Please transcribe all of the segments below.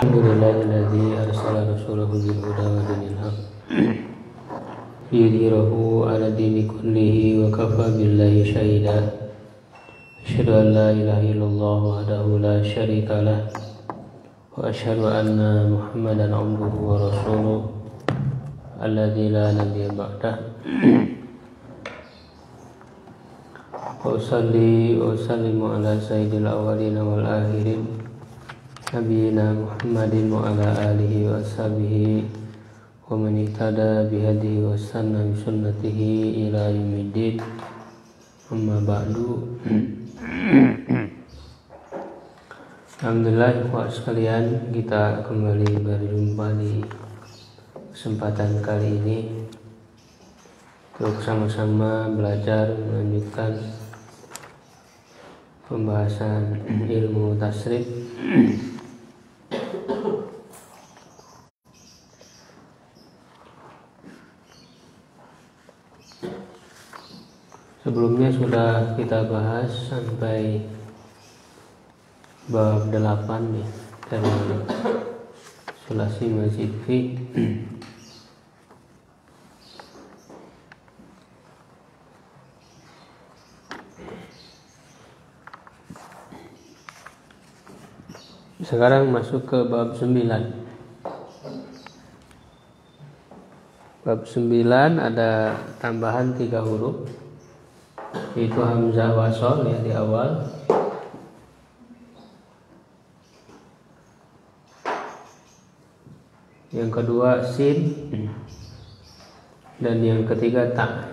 Alhamdulillahilladzi arsala rasulahu bil huda wa dinil haq liyudhhirahu 'ala dini kullihi wa kafa billahi shahida. Asyhadu an la ilaha illallah wahdahu la syarika lah wa asyhadu anna Muhammadan 'abduhu wa rasuluh alladzi la nabiyya ba'dah. Wa usalli wa usallimu ala sayyidil awwalin wal akhirin nabiyina Muhammadin wa ala alihi wa ashabihi wa man ihtada bihadihi wa sanna bi sunnatihi ila yaumiddin. Amma ba'du. Alhamdulillah ikhwah sekalian, kita kembali berjumpa di kesempatan kali ini untuk sama-sama belajar melanjutkan pembahasan ilmu tasrif. Sebelumnya sudah kita bahas sampai bab 8 ya, dari sulasi mazid fi. Sekarang masuk ke bab 9. Bab 9 ada tambahan 3 huruf, yaitu hamzah wasol ya di awal. Yang kedua sin, dan yang ketiga ta.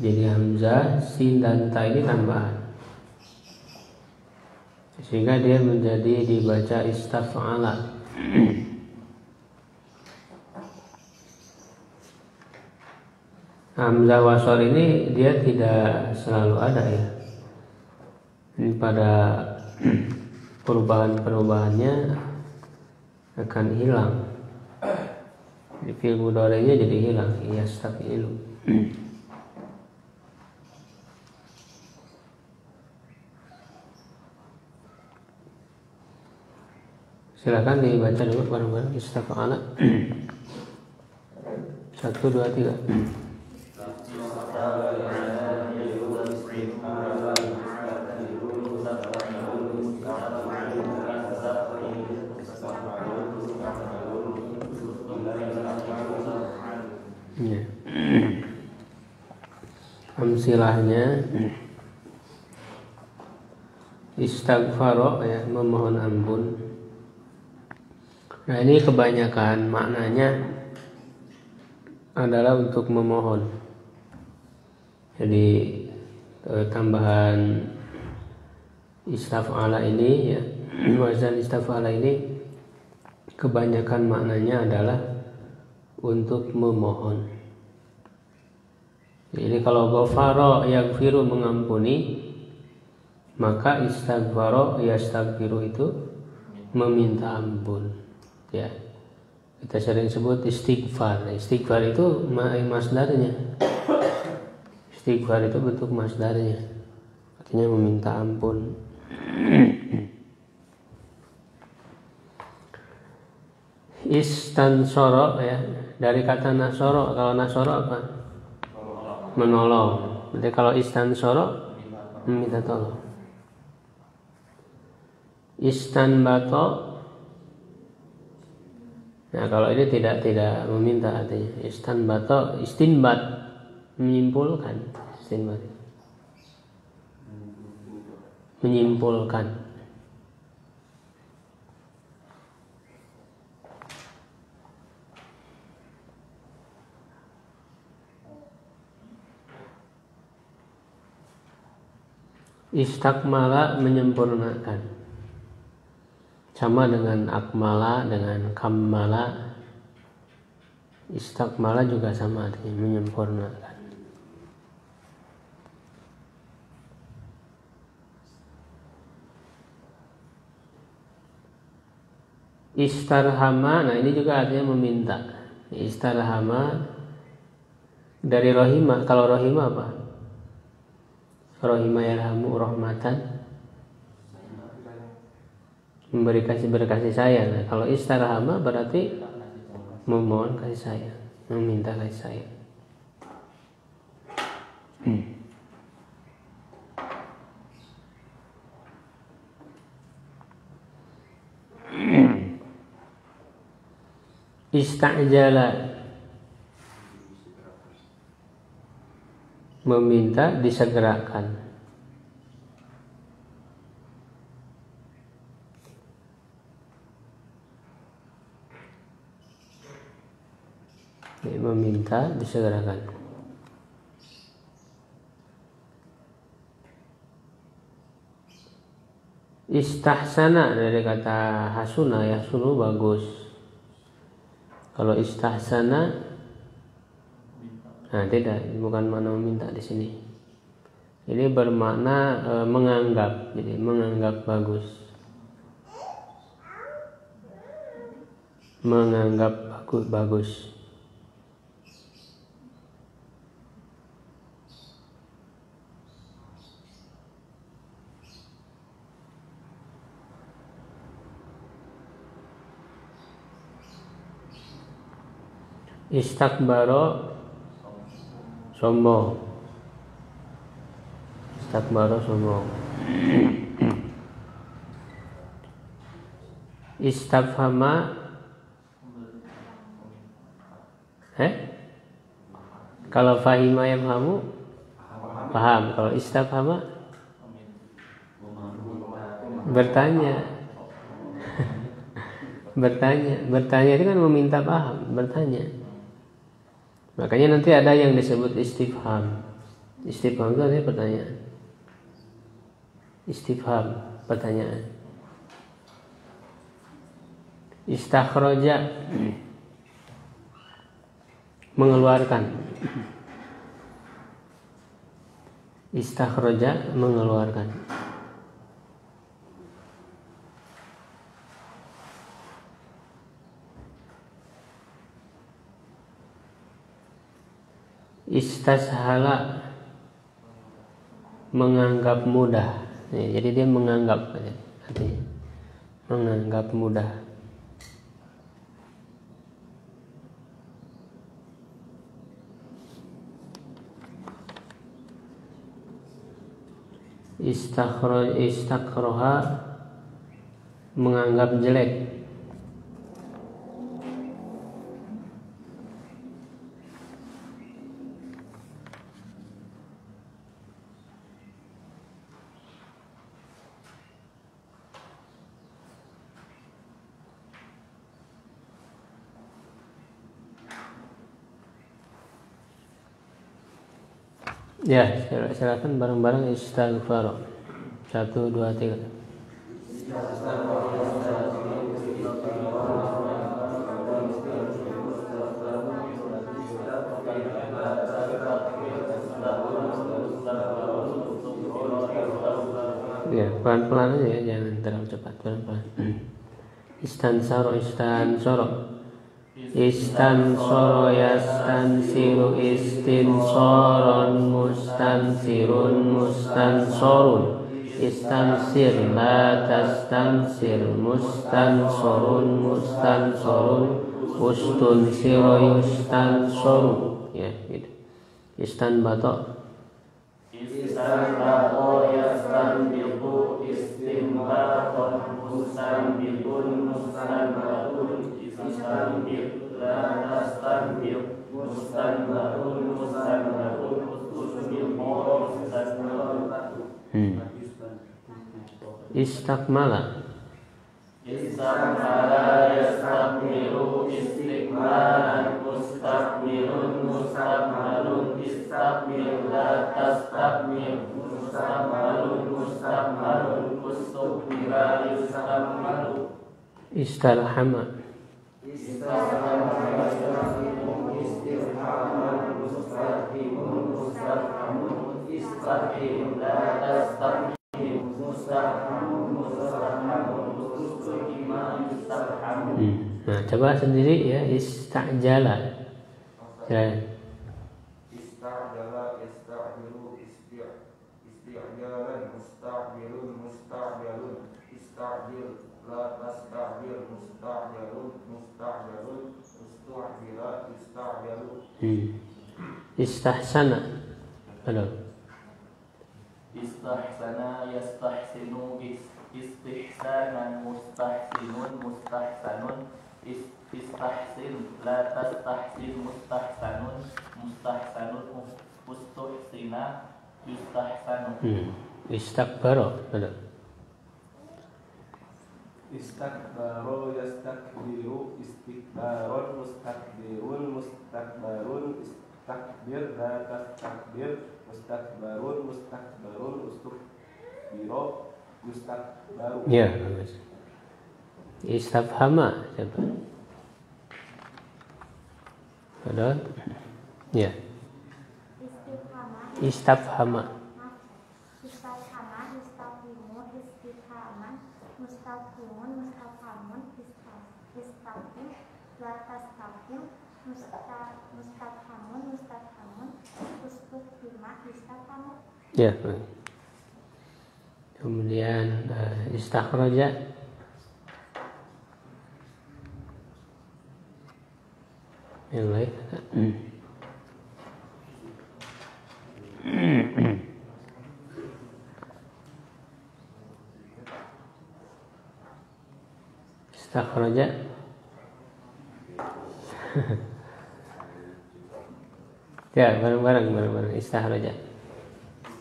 Jadi hamzah, sin dan ta ini tambahan, sehingga dia menjadi dibaca istaf'ala. Hamzah wasol ini dia tidak selalu ada ya. Ini pada perubahan-perubahannya akan hilang. Di fi'il mudhari'nya jadi hilang, yastafilu. Silakan dibaca dulu bareng-bareng istaf'ala. 1, 2, 3. Ya. Amsilahnya istaghfaro ya, memohon ampun. Nah, ini kebanyakan maknanya adalah untuk memohon. Jadi tambahan istaf'ala ini ya, wazan istaf'ala ini kebanyakan maknanya adalah untuk memohon. Jadi kalau ghafara yaghfiru mengampuni, maka istaghfara yastaghfiru itu meminta ampun. Ya, kita sering sebut istighfar. Istighfar itu masdarnya. Istighfar itu bentuk masdarnya, artinya meminta ampun. Istansoro ya, dari kata nasoro. Kalau nasoro apa? Menolong. Jadi kalau istansoro meminta tolong. Istanbato. Nah, kalau ini tidak meminta artinya. Istanbato, istinbat, menyimpulkan. Istinbat, menyimpulkan. Istakmala menyempurnakan, sama dengan akmala dengan kammala. Istakmala juga sama artinya menyempurnakan. Istarhama, nah ini juga artinya meminta. Istarhama dari rohima. Kalau rohima apa? Rohima yarhamu rahmatan berkasih sayang. Nah, kalau istarhama berarti memohon kasih sayang, meminta kasih sayang. Istajala, meminta disegerakan. Meminta disegerakan. Istahsana dari kata hasuna, ya sunu bagus. Kalau istahsana, nah tidak, bukan makna meminta di sini. Ini bermakna menganggap, jadi menganggap bagus, menganggap bagus. Istakbaro sombong. Istakbaro sombong. Istafhama kalau fahima yafhamu paham. Kalau istafhama bertanya. Bertanya itu kan meminta paham, bertanya. Makanya nanti ada yang disebut istifham. Istifham itu artinya pertanyaan. Istifham, pertanyaan. Istakhraja, mengeluarkan. Istakhraja, mengeluarkan. Istashala, menganggap mudah. Jadi dia menganggap, artinya menganggap mudah. Istakroha, menganggap jelek. Ya, silakan bareng-bareng istighfar. 1, 2, 3. Ya, pelan-pelan aja ya, jangan terlalu cepat, pelan-pelan. Istansaro. Istansoro yastansiru istinsoron mustansirun mustansorun. Istansir la tastansir mustansorun mustansorun ustunsiro yustansorun. Ya gitu. Istanbato yastanbitu istinbaton mustanbitun mustanbatun istanbit la tastanbit mustanbatun mustanbatun ustusbito mustanbatun. Istakmala yastakmilu istikmalan mustakmilun mustakmalun istakmil la tastakmil mustakmalun mustakmalun ustukmila yustakmalu. Istarhama istirhaman mustarhimun mustarhamun istarhim la tastakmil mustarhamun mustarhamun ustukmila yustakmalu. Nah, coba sendiri ya, istajala. Istajala, istajilu, istijalan, mustajilun, mustajilun, istajil, la yasta'jil musta'jalun musta'jalun ustu'jila ista'jalu. Istahsana. Halo. Istahsana yastahsinu istihsanan mustahsinun mustahsanun istahsin la tastahsin mustahsanun mustahsanun ustuhsina yustahsanu. Istakbaro. Halo. Istakbaro yastakbiru istikbaron mustakbirun mustakbarun istakbir la tastakbir mustakbarun mustakbarun ustukbiro mustakbaru. Ya, bagus. Istafhama siapa? Ada? Ya. Istafhama. Istafhama, istafhimu, istifhaman, mustafhimun, mustafhamun, istafhim, la tastafhim, mustafhamun, mustafhamun, ustufhima, istafhamu. Ya. Kemudian istakhraja. Yang lain. Istakhraja. Ya, bareng-bareng istakhraja.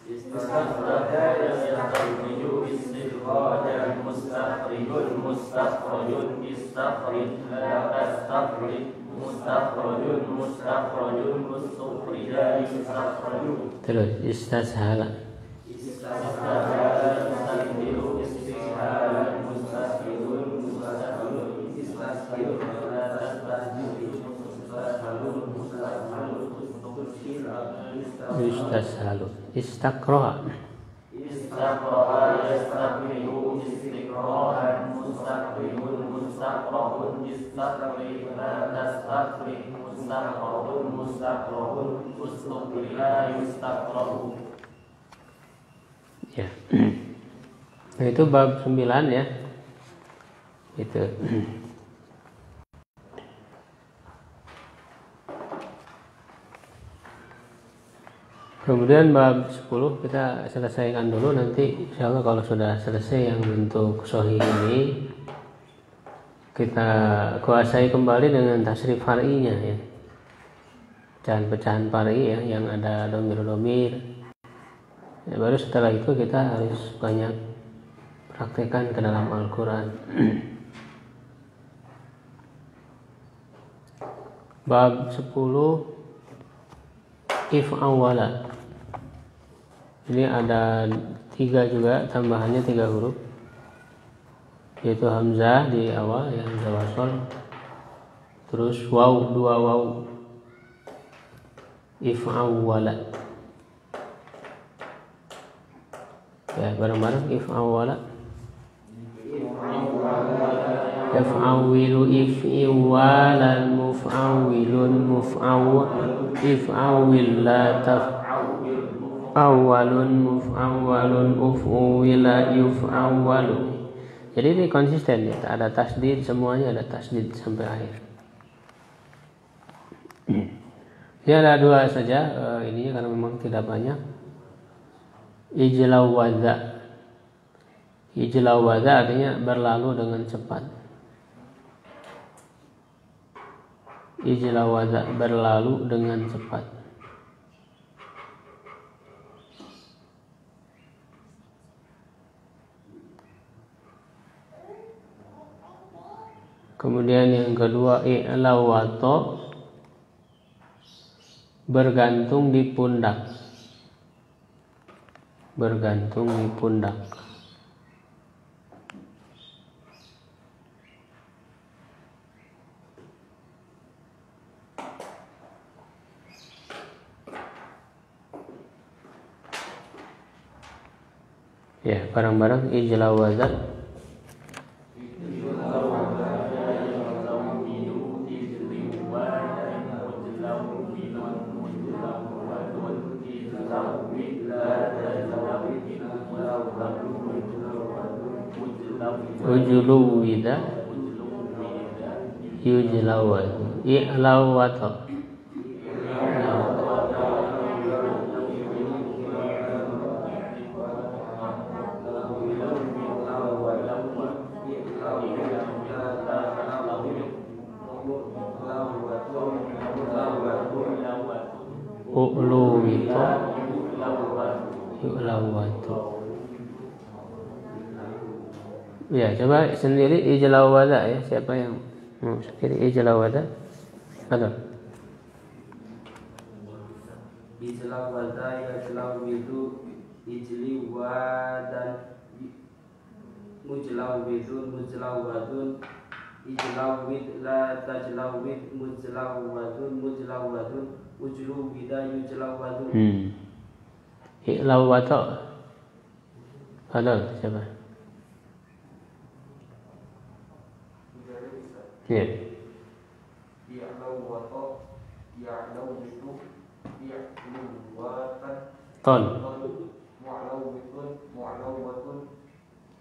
Istakhraja yastakhriju istikhrajan mustakhrijun mustakhrajun istakhrij la tastakhrij mustakhrajun mustakhrajun ustukhrija yustakhraju. Terus istashala. Istahsana yastakbiru istihsanan mustahsinun mustahsinun istahsinun la tastahjiru mustahsinun mustahsinun ustukhrija Istashalu. Istakroha. Istaqra'a yastakbiru istiqra'an mustaqbilun mustaqra'un istaqri la tastaqri mustaqra'un mustaqra'un ustuqri'a yustaqra'u. Ya. Nah, itu bab 9 ya. Itu. Kemudian bab 10 kita selesaikan dulu, nanti insyaallah kalau sudah selesai yang bentuk sahih ini kita kuasai kembali dengan tasrif far'inya ya. Pecahan-pecahan far'i ya yang ada domir-domir. Ya, baru setelah itu kita harus banyak praktekkan ke dalam Al-Qur'an. Bab 10 if'awala. Ini ada 3 juga, tambahannya 3 huruf, yaitu hamzah di awal yang hamzah wasol, terus waw, 2 waw, if'awwala. Ya, bareng-bareng if'awwala. Yaf'awilu if'iwalan muf'awilun muf'awwal if'awil la taf'awwalun muf'awwalun uf'uwila yuf'awwalu. Jadi ini konsisten ya, ada tasdid, semuanya ada tasdid sampai akhir. Ini ada 2 saja ininya karena memang tidak banyak. Ijlawadza. Ijlawadza artinya berlalu dengan cepat. Ijlawadza berlalu dengan cepat. Kemudian yang kedua i'lawato, bergantung di pundak. Bergantung di pundak. Ya, bareng-bareng ijlawadza. ujluwida yujlawadu i'lawata u'luwita yu'lawatu. Ya, coba sendiri ijlawada ya, siapa yang mau sendiri ijlawada? Ada. Ijlawada yajlawidu ijliwadan mujlawidun mujlawadun ijlawid la tajlawid mujlawadun mujlawadun ujluwida yujlawadun. I'lawata. Ada siapa? Ya. Ya'lawata ya'lawitu ya'luwatan Ton. mu'lawitun mu'lawatun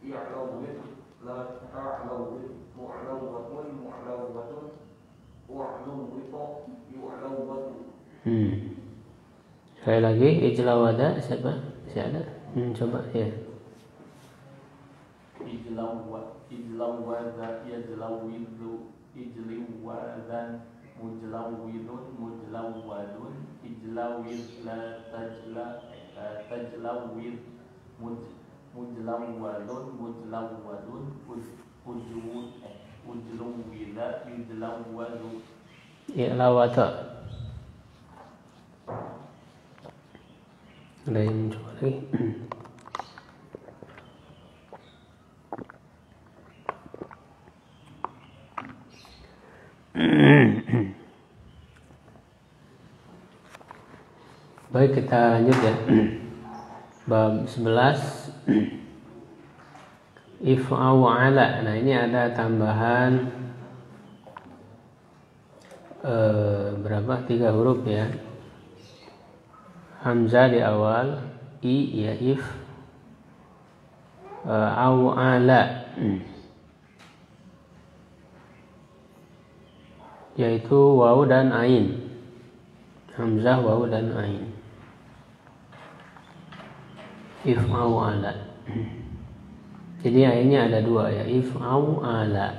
ya'lawit la ta'lawit mu'lawatun mu'lawatun wa'luwita yu'lawatu. Sekali lagi ijlawada siapa? Siapa ada? Coba ya. Ijlawada yajlawidu ijliwadan mujlawidun mujlawadun ijlawid la tajlawid mujlawadun mujlawadun ujluwida yujlawadu. I'lawata. Ada yang coba lagi? Baik, kita lanjut ya. Bab 11 if'au ala. Nah, ini ada tambahan berapa? 3 huruf ya. Hamzah di awal, i ya if, au ala, yaitu waw dan ain. Hamzah, waw dan ain. If'au ala. Jadi ainnya ada 2 ya, if'au ala.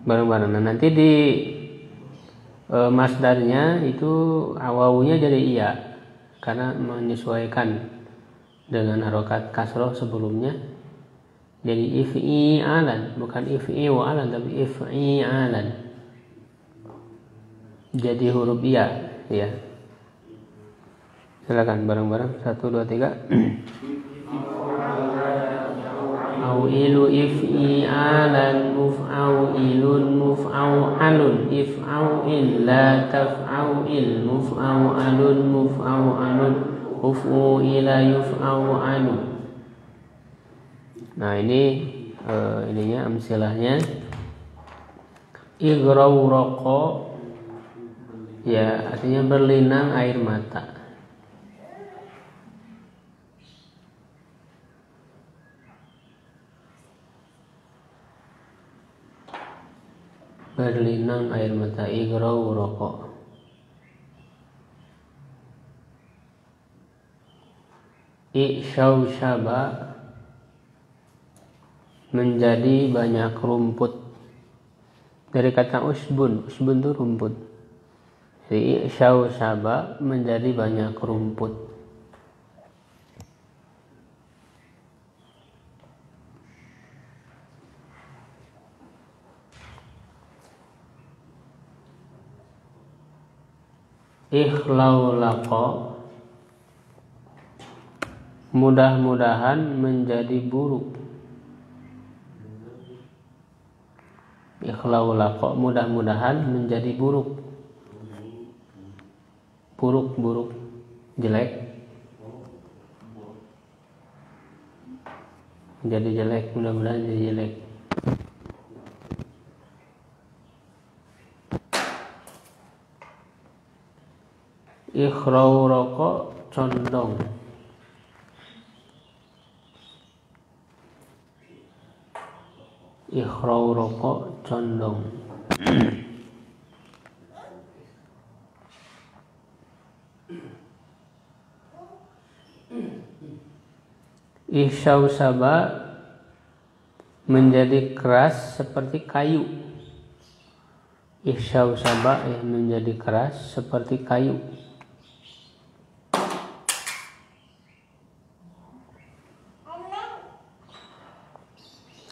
Bareng-bareng. Nah, nanti di masdarnya itu wawunya jadi iya karena menyesuaikan dengan harokat kasroh sebelumnya. Jadi if'i'alan, bukan if'i'alan tapi if'i'alan. Jadi huruf iya ya. Silakan bareng-bareng 1 2 3. Au'ilu if'i'alan muf'au'ilun muf'au'alun if'au'il la taf'au'il muf'au'alun muf'au'alun uf'u'ila yuf'au'alun. Nah, ini ininya amsilahnya. Igrawraqa ya, artinya berlinang air mata. Berlinang air mata, igrawraqa. I'syawsyaba menjadi banyak rumput. Dari kata usbun, usbun itu rumput. Jadi i'syawsyaba menjadi banyak rumput. Ikhlaulaqa mudah-mudahan menjadi buruk. Ikhlaulaqa mudah-mudahan menjadi buruk. Buruk jelek. Jadi jelek, mudah-mudahan jadi jelek. Ikhlaulaqa condong. ikhrau roko condong. Ihsyau saba menjadi keras seperti kayu. Ihsyau saba menjadi keras seperti kayu.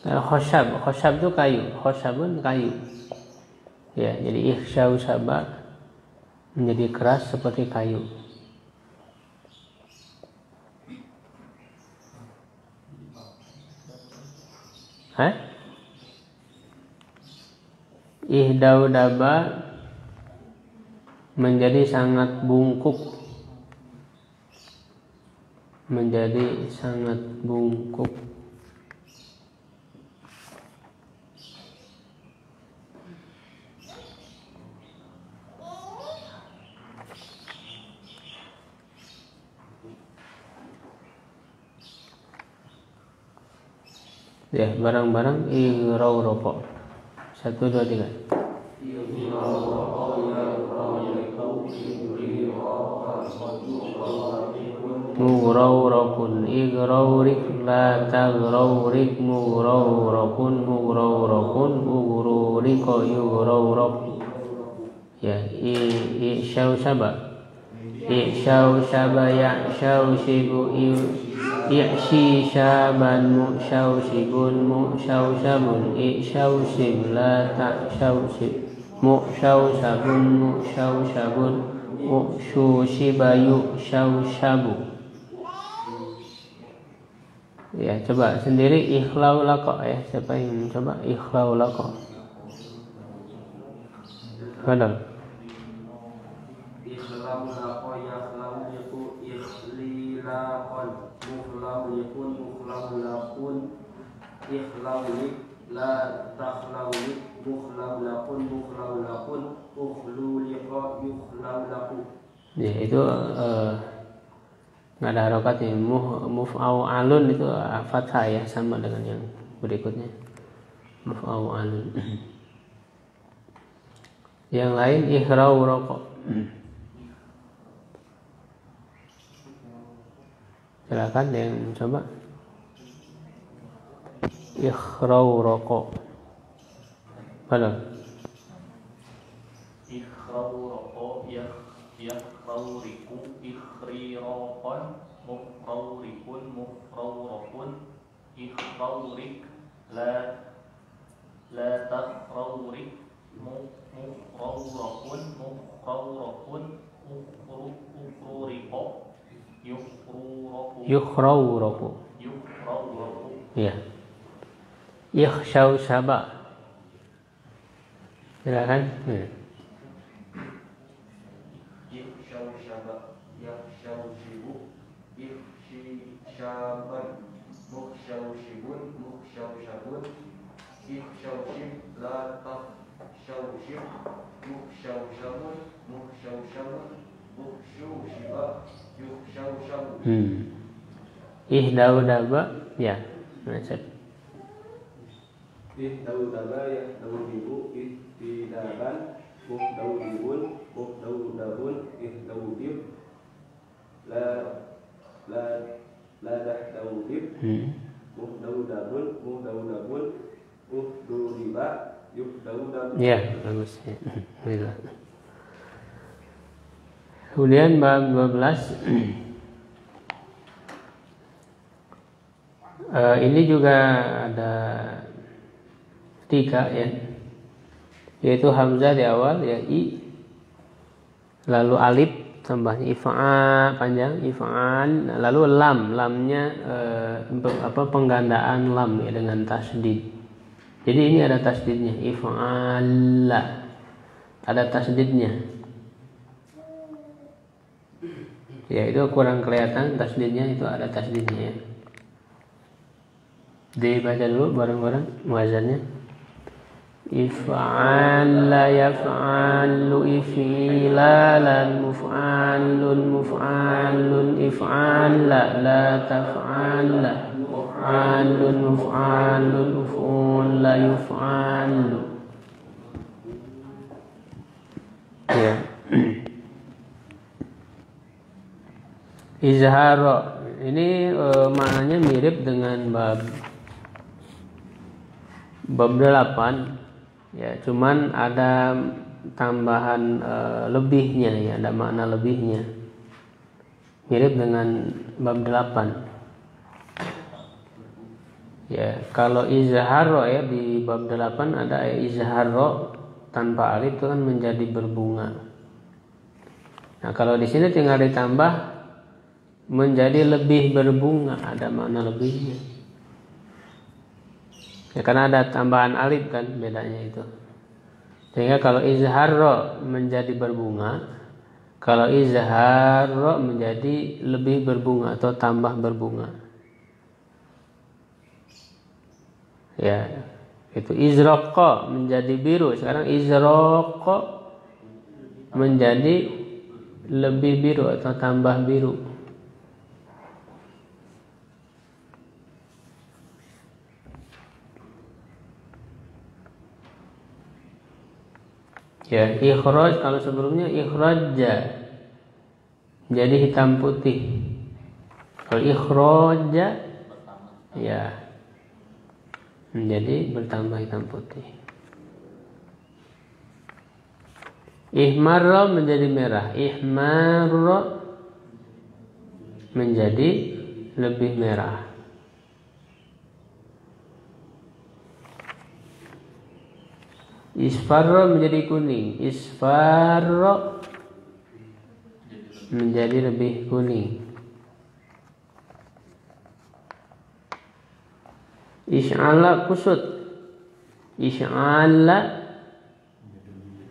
Khosyab itu kayu, khosyabun kayu. Ya, jadi ihsyau saba menjadi keras seperti kayu. Ihdaudaba menjadi sangat bungkuk. Menjadi sangat bungkuk. Ya, barang-barang igrau rokok. 1, 2, 3. Mugrau rokun igrau rik la tagrau rik mugrau rokun uguru riko yugrau rok. Ya, i'syau saba ya'syau shibu i'syi syaban mu'syau shibun mu'syau syabun i'syau shib la ta'syau shib mu'syau syabun u'syu shibayu syau syabu. Ya, coba sendiri ikhlau lako ya. Siapa yang coba ikhlau lako? Padahal Ikhlau lako yakhlau yaku ikhlilakon mukhlau yakun mukhlau lakun ikhlau lik la takhlau lik mukhlau lakun ukhlu liqa yukhlau laku. Ya, itu nggak ada harokatnya. Muf'au alun itu fathah ya, sama dengan yang berikutnya. Muf'au alun. Yang lain ikhrau rokok. Silakan yang coba. Ikhrau rokok. Halo. Ikhrau roko yakhrau riku ikhri rokon mukhrau rikun mukhrau rokun ikhrau rik la takhrau rik mukhrau rokun ukhru riko Yukhrau roku. Ya. Ikhsyau saba. Silakan. Ikhsyau saba yakhsyau shibu ikhsyi syaban mukhsyau shibun mukhsyau syabun ikhsyau shib la takhsyau shib mukhsyau syabun ukhsyu shiba yukhsyau syabun. Ihdaudaba ya. Macet. Ihdaudaba yahdaudibu ihtidaban muhdaudibun muhdaudabun ihdaudib la dahdaudib muhdaudabun uhdudiba yuhdaudabun. Ya, bagus ya. Alhamdulillah. Kemudian bab 12. Ini juga ada 3 ya, yaitu hamzah di awal ya, i, lalu alif tambahnya ifa panjang ifaan, lalu lamnya penggandaan lam ya dengan tasdid. Jadi ini ada tasdidnya, ifa'ala ada tasdidnya ya, itu kurang kelihatan tasdidnya, itu ada tasdidnya ya. Dibaca dulu bareng-bareng muazzannya. If'ala yaf'alu if'ilalan muf'alun if'ala la taf'ala muf'alun uf'ul fa'ala yuf'alu. Ya. Izharo ini maknanya mirip dengan bab 8 ya, cuman ada tambahan lebihnya ya, ada makna lebihnya, mirip dengan bab 8 ya. Kalau izharo ya di bab 8 ada izharo tanpa alif itu kan menjadi berbunga. Nah kalau di sini tinggal ditambah menjadi lebih berbunga, ada makna lebihnya ya, karena ada tambahan alif kan, bedanya itu. Sehingga kalau izharo menjadi berbunga, kalau izharo menjadi lebih berbunga atau tambah berbunga ya. Itu izraqa menjadi biru, sekarang izraqa menjadi lebih biru atau tambah biru. Ya, ikhraj kalau sebelumnya ikhraja jadi hitam putih. Kalau ikhraja ya menjadi bertambah hitam putih. Ihmarra menjadi merah. Ihmarra menjadi lebih merah. Isfarra menjadi kuning. Isfarra menjadi lebih kuning. Isy'ala kusut. Isy'ala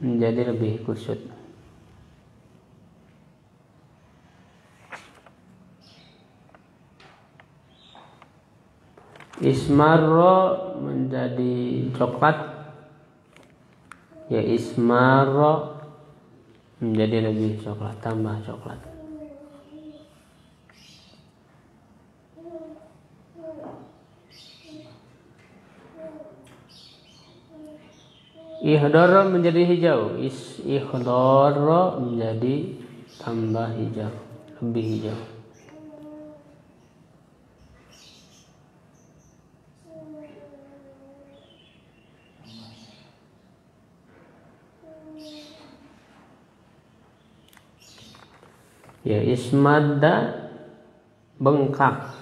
menjadi lebih kusut. Ismarra menjadi coklat. Ya, ismarra menjadi lebih coklat, tambah coklat. Ihdara menjadi hijau. Ihdara menjadi tambah hijau, lebih hijau. Ya, ismadda bengkak.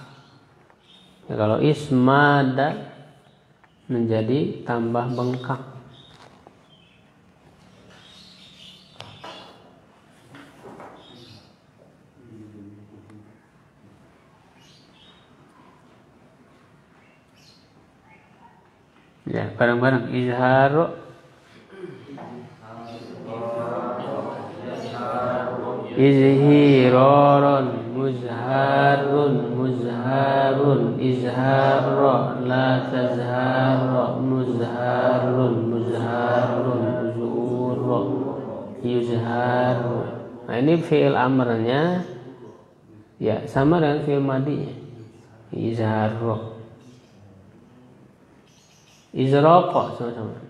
Ya, kalau ismadda menjadi tambah bengkak. Ya, bareng-bareng izharu izhirarun muzharun muzharun izharra la tazharra muzharun muzharun uzurra yuzharu. Nah ini fi'il amrnya ya sama dengan fi'il madinya. Izharra izraqa sama-sama.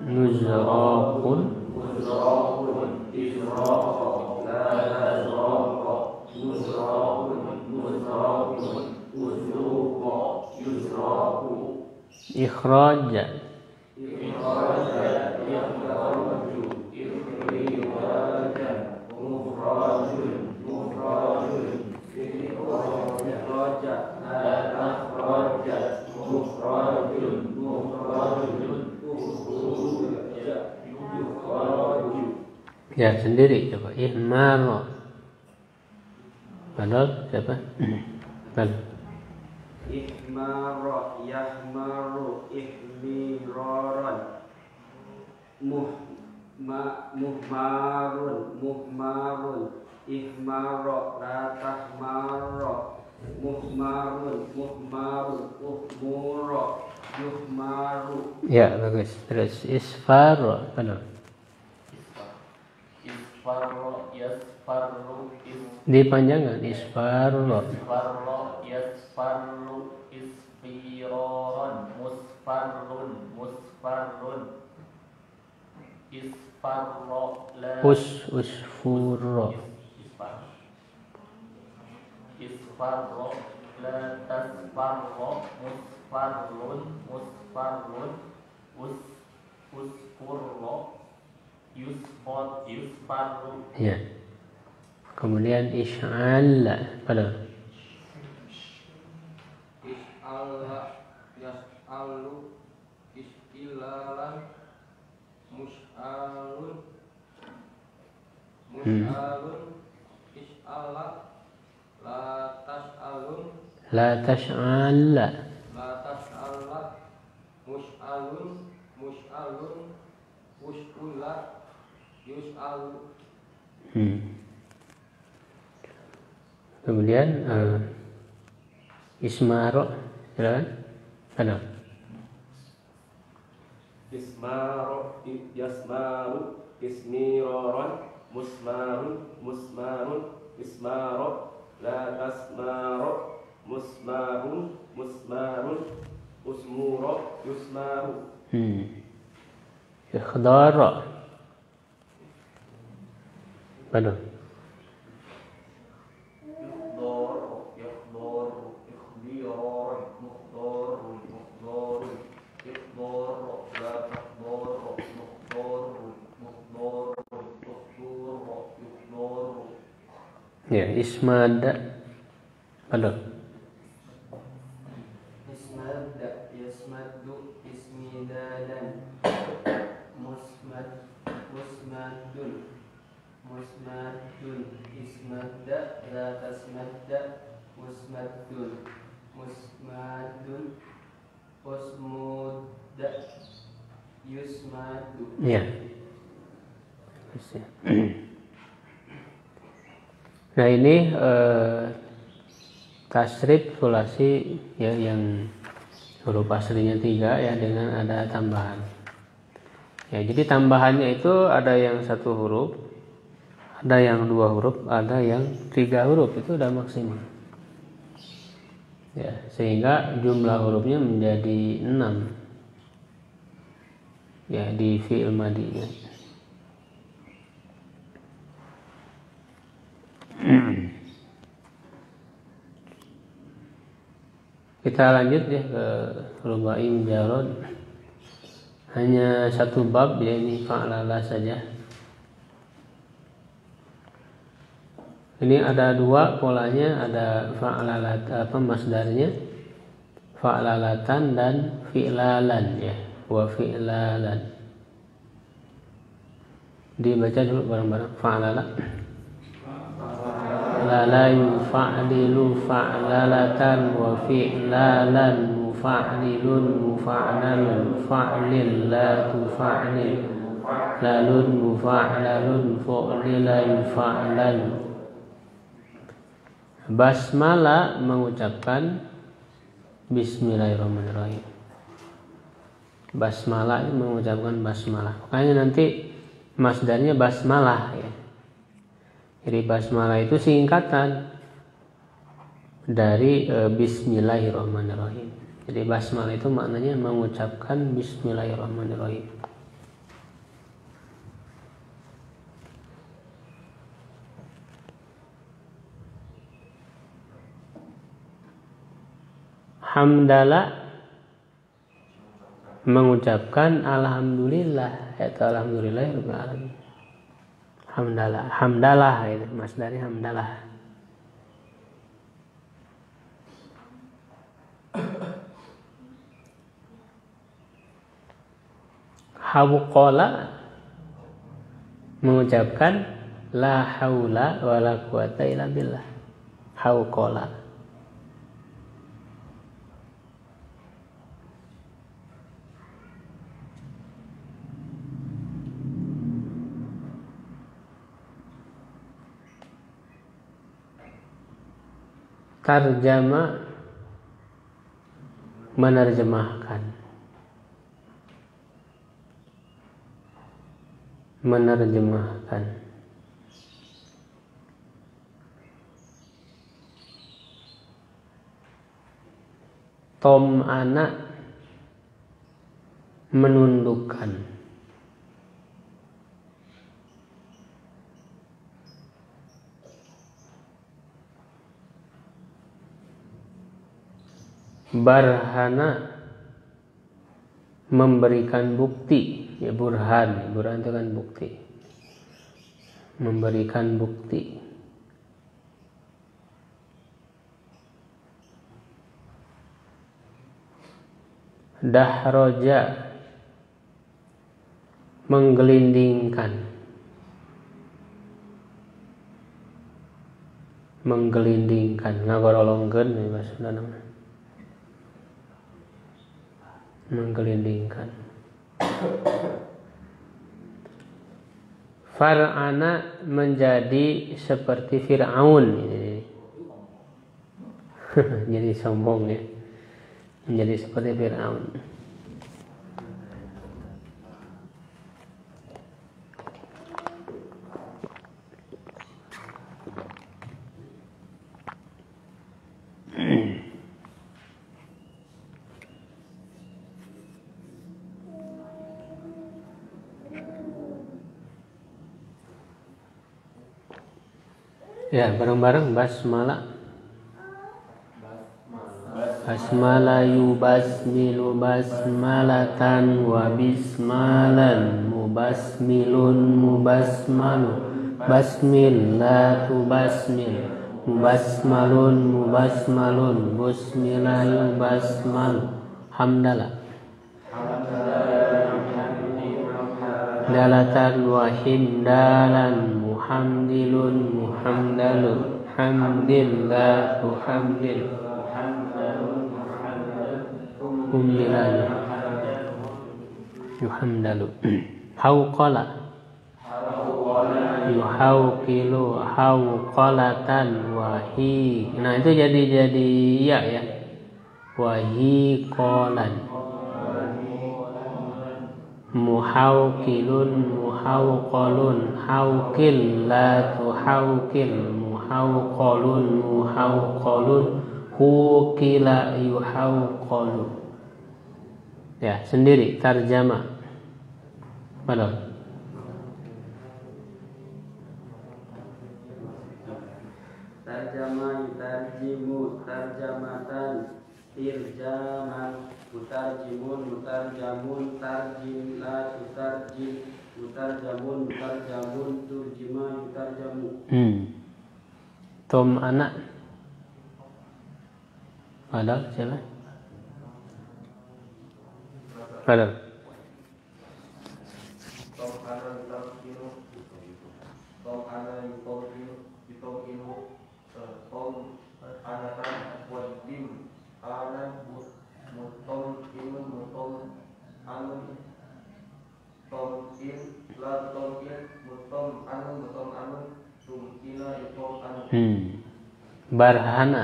Muzraqun muzraqun izraqa la tazraqa muzraqun muzraqun uzruqa yuzraqu ikhraja ikhraja yakhraju ikhraja mukhrajun mukhrajun ikhraja la takhraja mukhrajun mukhrajun. Ya sendiri coba ihmar. Padahal siapa? Padahal ihmar yahmaru ihmiraran muhmarun muhmarun ihmara la tahmara muhmarun muhmarun uhmura yuhmaru. Ya bagus. Terus isfar. Padahal Isfarro yasfarru Dipanjangkan isfarro. Isfarro yasfarru isfiroron musfarrun musfarrun isfarro la Usfurro. Isfarro la tasfarro musfarrun musfarrun usfurro yusfarru. Ya. Kemudian isy'al pada Is'ala yas'alu is'ilalan mus'alun is'ala la tas'alun la tash'al. mus'alun us'ula yus'alu. Kemudian ismaro, silakan. Ada. Ismaro yasmaru ismiroron musmarun musmarun ismaro la tasmaro musmarun usmuro yusmaru. Ikhdara. Pada. Ya, ismada. Pada. Ismadda yasmaddu ismidadan musmaddun ismadda la tasmadda musmaddun usmudda yusmaddu. Ya. Nah ini tasrif sulasi ya, yang huruf aslinya 3 ya, dengan ada tambahan. Ya, jadi tambahannya itu ada yang 1 huruf, ada yang 2 huruf, ada yang 3 huruf, itu udah maksimal. Ya, sehingga jumlah hurufnya menjadi 6. Ya, di fi'il madinya. Kita lanjut ya ke rubai mujarrad. Hanya 1 bab ya, ini fa'lala saja. Ini ada 2 polanya, ada fa'lalat masdarnya fa'lalatan dan fi'lalan ya, wa fi'lalan. Dibaca dulu bareng-bareng. Fa'lala la yufa'lilu fa'lalatan wa fi'lalan mufa'lilun mufa'lalun fa'lil la tufa'lil lalun mufa'lalun fu'lila yufa'lal. Basmalah mengucapkan bismillahirrahmanirrahim. Basmalah mengucapkan basmalah. Makanya nanti masdarnya basmalah ya. Jadi basmalah itu singkatan dari bismillahirrahmanirrahim. Jadi basmalah itu maknanya mengucapkan bismillahirrahmanirrahim. Hamdalah mengucapkan alhamdulillah atau alhamdulillahirabbil alamin. Hamdalah itu masdarnya hamdalah. Hawqala mengucapkan la haula wala quwata illa billah. Hawqala. Tarjama menerjemahkan. Tom'ana menundukkan. Barhana memberikan bukti. Ya, burhan itu kan bukti. Memberikan bukti. Dahroja menggelindingkan. Ngagorolongkeun ya maksudna nama. Menggelindingkan. Far'ana menjadi seperti Fir'aun. Jadi sombong ya. Menjadi seperti Fir'aun. Ya, bareng-bareng basmalah. Basmalah yubasmilu basmalatan wa bismalan mubasmilun mubasmalu basmillatu basmil mubasmalun mubasmalun busmila yubasmalu hamdalah dalatan wa himdalan muhamdilun muhamdalun hamdillatu hamdil humdilan yuhamdalu hauqala yuhauqilu hauqalatan wahi. Nah itu jadi ya wahi qolan muhauqilun muhauqalun hauqillatu hauqil muhauqalun muhauqalun huqila yuhauqalu. Ya, sendiri tarjama. Padahal tarjama yutarjimu tarjamatan irjaman mutarjimun mutarjamun tarjimla yutarjim mutarjamun mutarjamun turjima yutarjamu. Tom anak padahal siapa? Padahal barhana.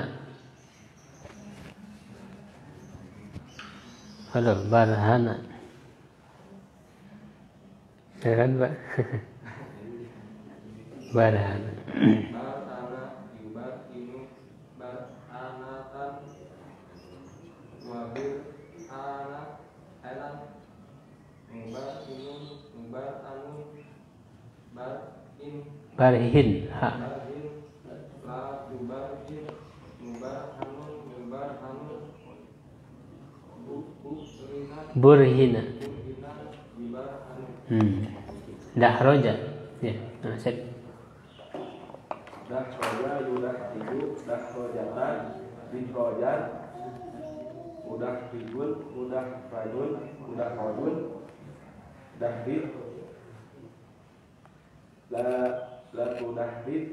Halo, barhana. Ya kan, Pak? Barhana. Barhana yubarhinu barhanatan wabir ana alan mubarhinun mubarhanun barhin ha barhin la yubarhin mubarhanun mubarhanun burhina yubarhanun dahroja ya. Nah, set dahroja yudahridu dahrojatan dihrojan mudahribun mudahrajun mudahrajun dahrid la tudahrid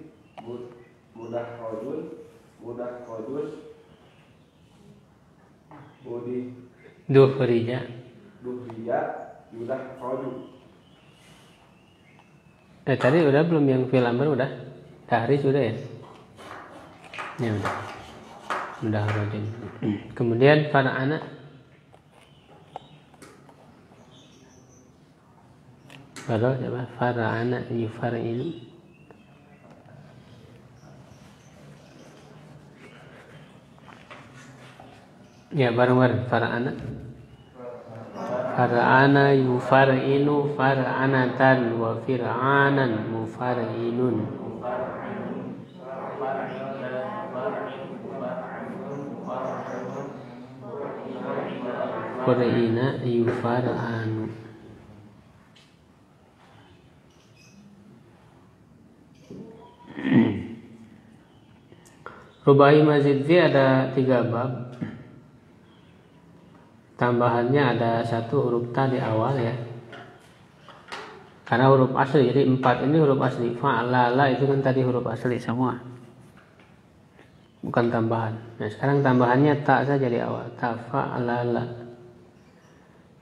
mudahrajun mudahrajun duhrija yudahraju. Tadi udah belum yang fil amr udah? Tahris udah ya? Ya udah rajin. Kemudian far'ana kalau siapa? Far'ana yufar'ilu Ya, bareng-bareng. Fara'ana. Fara'ana yufar'inu far'anatan wa fir'anan mufar'inun. Qur'ina yufar'anu. Rubai mazidzi ada 3 bab. Tambahannya ada 1 huruf ta di awal ya. Karena huruf asli, jadi 4 ini huruf asli. Fa'lala itu kan tadi huruf asli semua. Bukan tambahan. Nah, sekarang tambahannya ta saja di awal. Tafa'lala.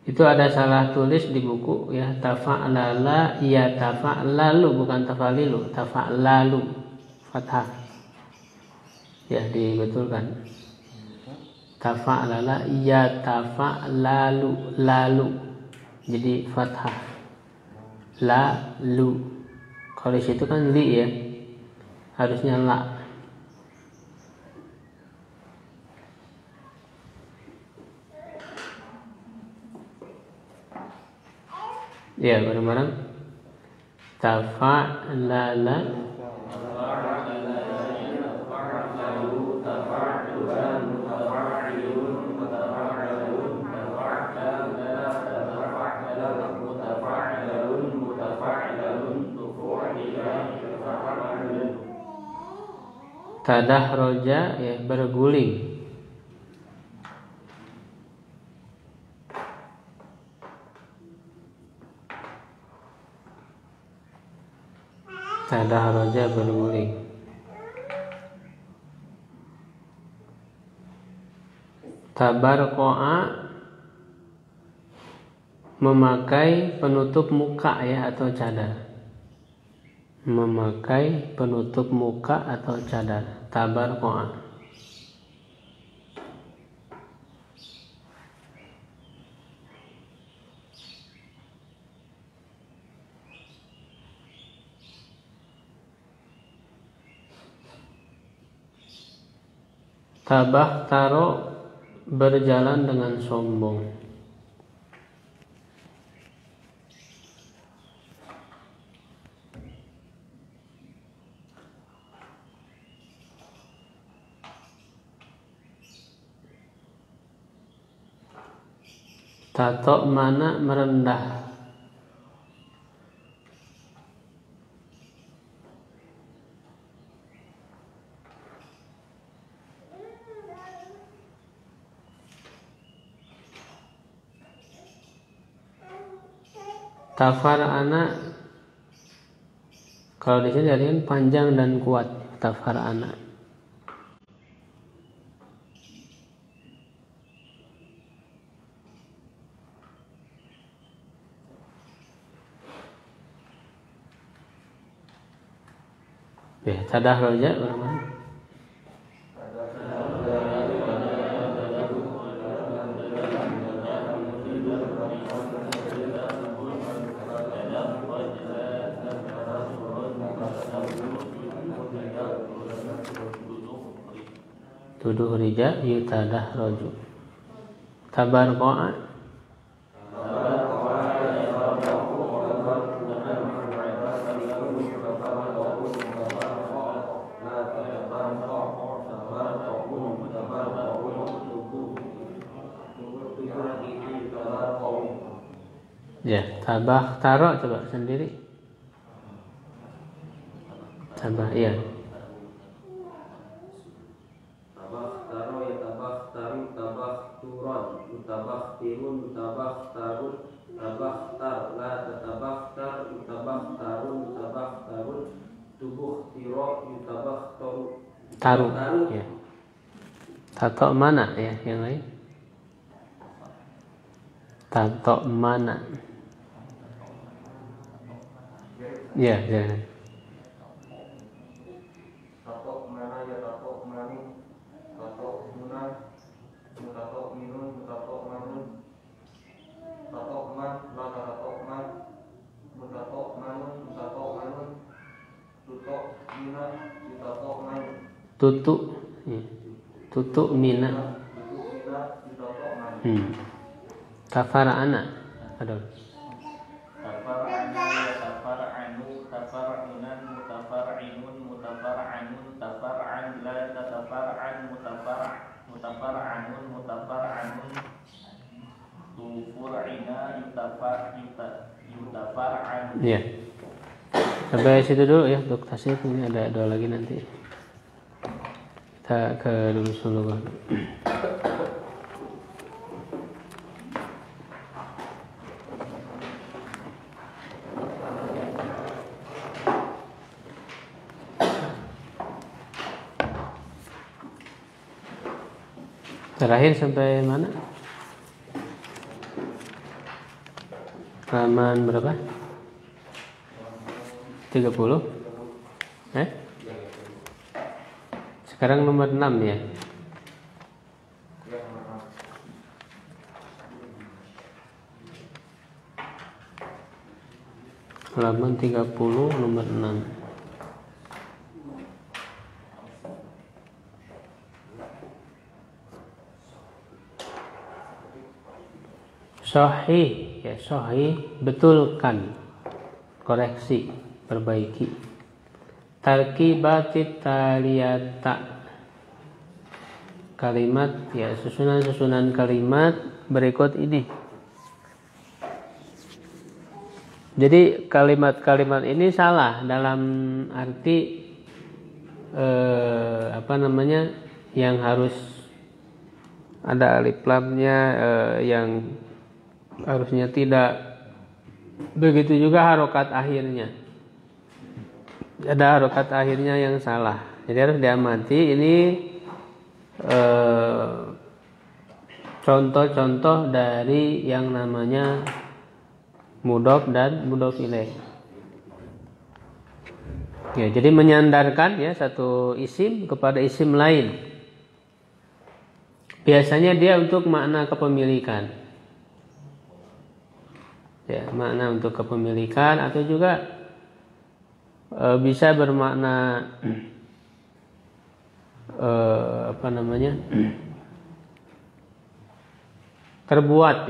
Itu ada salah tulis di buku ya. Tafa'lala ya tafa'lalu bukan tafa'lilu. Tafa'lalu. Fathah. Ya, dibetulkan. Tafa'lala ya tafa'lalu lalu. Jadi fathah. Lalu. Kalau di situ kan li ya. Harusnya la. Ya, bareng-bareng. Tafa'lala tadahroja ya berguling. Tadahroja berguling. Tabarqa'a memakai penutup muka ya atau cadar. Memakai penutup muka atau cadar. Tabarqa'a. Tabah taro berjalan dengan sombong. Tato mana merendah. Tafar'ana kalau di sini artinya panjang dan kuat. Tafar'ana. Ya, tadahroja berapa? Tuduh rija yutadahroju. Tabarqa'a ya, tabah taro coba sendiri. Tabah iya. Tabah taro ya tabah taru tabah turon tabah tirun tabah tarun tabah tar la tabah tar tabah tarun tabah tarun tubuh tiro tabah taru Taru ya. Tato mana ya yang lain? Tato mana? Ya, jangan. Tato mana ya tato mani, tato munah, mutato minun, mutato manun, tato man, laka tato man, mutato manun, mutato manun, tuto minah, tato manun, Tutu ya. Tutu mina. tutu minah, Tafara'ana. Aduh. Tafara'ana, tafara'anu, tafara'unan, mutafara'inun, mutafara'anun, tafara'an, la tatafara'an, mutafara'anun, mutafara'anun, tufur'ina, yutafara'an. Iya. Sampai situ dulu ya untuk tasnif, ini ada dua lagi nanti. Kita ke dulu. Terakhir sampai mana? Halaman berapa? 30? Sekarang nomor 6 ya. Halaman 30 nomor 6. Sahih, ya sahih, betulkan, koreksi, perbaiki. Tarkibatit taliyata, kalimat, ya susunan kalimat berikut ini. Jadi kalimat-kalimat ini salah dalam arti yang harus ada alif lamnya, yang harusnya tidak. Begitu juga harokat akhirnya, ada harokat akhirnya yang salah. Jadi harus diamati ini contoh-contoh dari yang namanya mudhof dan mudhof ilaih. Ya, jadi menyandarkan ya satu isim kepada isim lain. Biasanya dia untuk makna kepemilikan. Ya, makna untuk kepemilikan atau juga bisa bermakna terbuat